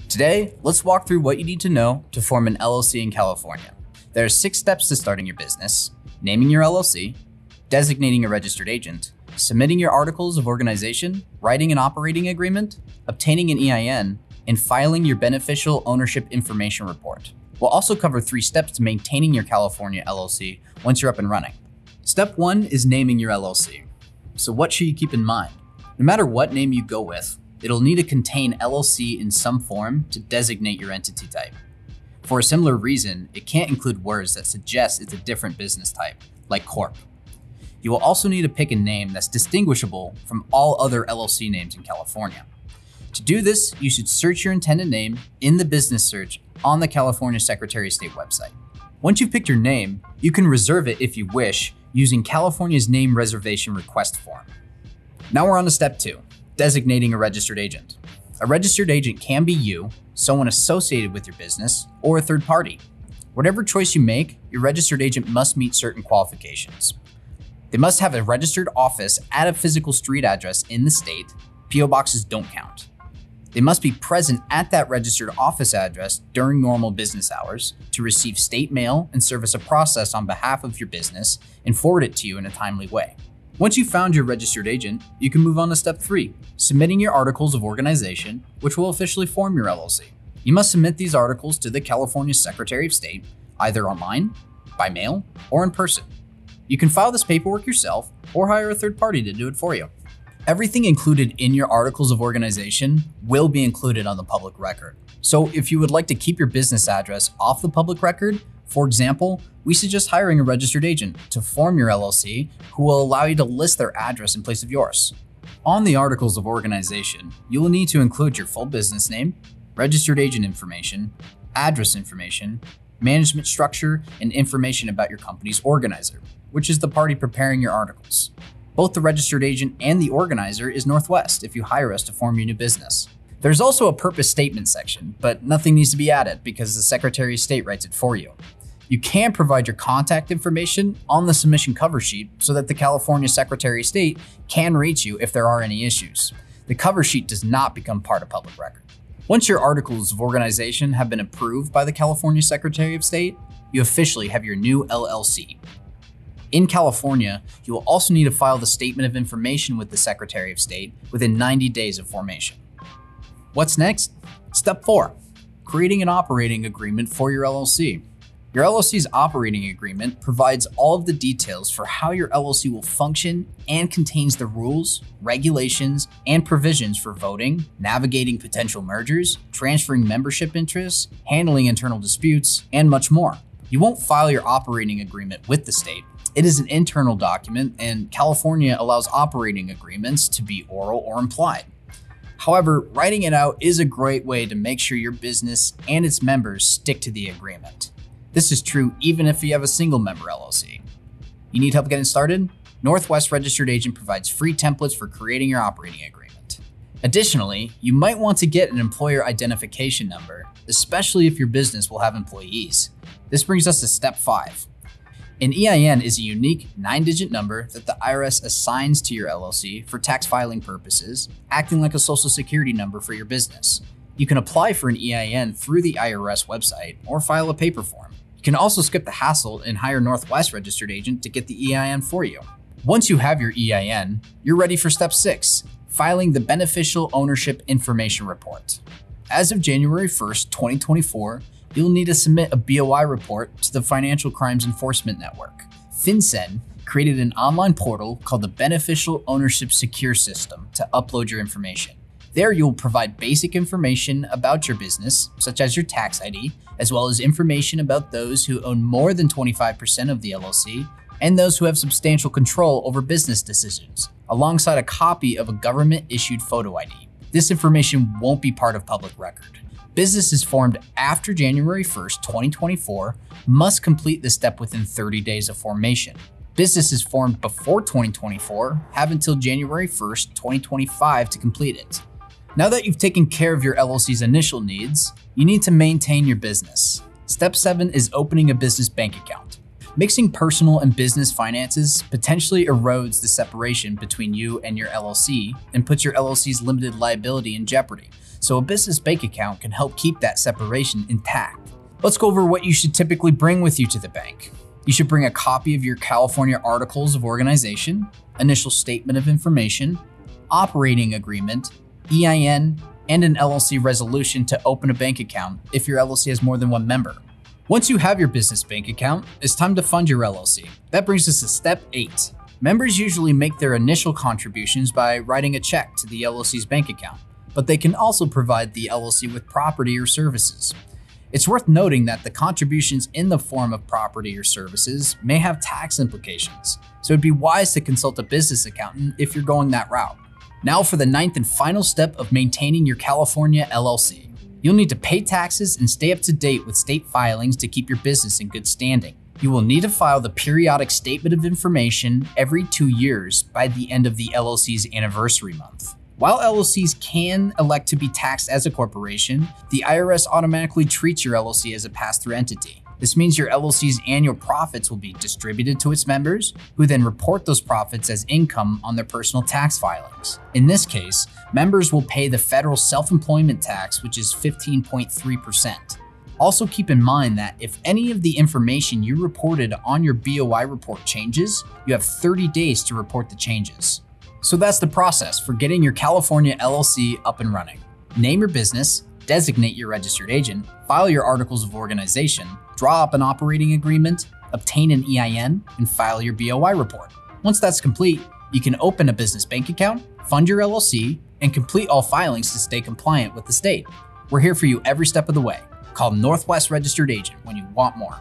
Today, let's walk through what you need to know to form an LLC in California. There are 6 steps to starting your business: naming your LLC, designating a registered agent, submitting your articles of organization, writing an operating agreement, obtaining an EIN, and filing your beneficial ownership information report. We'll also cover 3 steps to maintaining your California LLC once you're up and running. Step 1 is naming your LLC. So what should you keep in mind? No matter what name you go with, it'll need to contain LLC in some form to designate your entity type. For a similar reason, it can't include words that suggest it's a different business type, like Corp. You will also need to pick a name that's distinguishable from all other LLC names in California. To do this, you should search your intended name in the business search on the California Secretary of State website. Once you've picked your name, you can reserve it if you wish using California's name reservation request form. Now we're on to step 2. Designating a registered agent. A registered agent can be you, someone associated with your business, or a third party. Whatever choice you make, your registered agent must meet certain qualifications. They must have a registered office at a physical street address in the state. PO boxes don't count. They must be present at that registered office address during normal business hours to receive state mail and service a process on behalf of your business and forward it to you in a timely way. Once you've found your registered agent, you can move on to step 3, submitting your articles of organization, which will officially form your LLC. You must submit these articles to the California Secretary of State, either online, by mail, or in person. You can file this paperwork yourself or hire a third party to do it for you. Everything included in your articles of organization will be included on the public record. So if you would like to keep your business address off the public record, for example, we suggest hiring a registered agent to form your LLC who will allow you to list their address in place of yours. On the articles of organization, you will need to include your full business name, registered agent information, address information, management structure, and information about your company's organizer, which is the party preparing your articles. Both the registered agent and the organizer is Northwest if you hire us to form your new business. There's also a purpose statement section, but nothing needs to be added because the Secretary of State writes it for you. You can provide your contact information on the submission cover sheet so that the California Secretary of State can reach you if there are any issues. The cover sheet does not become part of public record. Once your articles of organization have been approved by the California Secretary of State, you officially have your new LLC. In California, you will also need to file the Statement of Information with the Secretary of State within 90 days of formation. What's next? Step 4, creating an operating agreement for your LLC. Your LLC's operating agreement provides all of the details for how your LLC will function and contains the rules, regulations, and provisions for voting, navigating potential mergers, transferring membership interests, handling internal disputes, and much more. You won't file your operating agreement with the state. It is an internal document, and California allows operating agreements to be oral or implied. However, writing it out is a great way to make sure your business and its members stick to the agreement. This is true even if you have a single member LLC. You need help getting started? Northwest Registered Agent provides free templates for creating your operating agreement. Additionally, you might want to get an employer identification number, especially if your business will have employees. This brings us to step 5. An EIN is a unique 9-digit number that the IRS assigns to your LLC for tax filing purposes, acting like a social security number for your business. You can apply for an EIN through the IRS website or file a paper form. You can also skip the hassle and hire Northwest Registered Agent to get the EIN for you. Once you have your EIN, you're ready for step 6, filing the Beneficial Ownership Information Report. As of January 1st, 2024, you'll need to submit a BOI report to the Financial Crimes Enforcement Network. FinCEN created an online portal called the Beneficial Ownership Secure System to upload your information. There you'll provide basic information about your business, such as your tax ID, as well as information about those who own more than 25% of the LLC and those who have substantial control over business decisions, alongside a copy of a government-issued photo ID. This information won't be part of public record. Businesses formed after January 1st, 2024 must complete this step within 30 days of formation. Businesses formed before 2024 have until January 1st, 2025 to complete it. Now that you've taken care of your LLC's initial needs, you need to maintain your business. Step 7 is opening a business bank account. Mixing personal and business finances potentially erodes the separation between you and your LLC and puts your LLC's limited liability in jeopardy. so a business bank account can help keep that separation intact. Let's go over what you should typically bring with you to the bank. You should bring a copy of your California Articles of Organization, initial statement of information, operating agreement, EIN, and an LLC resolution to open a bank account if your LLC has more than one member. Once you have your business bank account, it's time to fund your LLC. That brings us to step 8. Members usually make their initial contributions by writing a check to the LLC's bank account, but they can also provide the LLC with property or services. It's worth noting that the contributions in the form of property or services may have tax implications, so it'd be wise to consult a business accountant if you're going that route. Now for the 9th and final step of maintaining your California LLC. You'll need to pay taxes and stay up to date with state filings to keep your business in good standing. You will need to file the periodic statement of information every 2 years by the end of the LLC's anniversary month. While LLCs can elect to be taxed as a corporation, the IRS automatically treats your LLC as a pass-through entity. This means your LLC's annual profits will be distributed to its members, who then report those profits as income on their personal tax filings. In this case, members will pay the federal self-employment tax, which is 15.3%. Also keep in mind that if any of the information you reported on your BOI report changes, you have 30 days to report the changes. So that's the process for getting your California LLC up and running. Name your business, designate your registered agent, file your articles of organization, draw up an operating agreement, obtain an EIN, and file your BOI report. Once that's complete, you can open a business bank account, fund your LLC, and complete all filings to stay compliant with the state. We're here for you every step of the way. Call Northwest Registered Agent when you want more.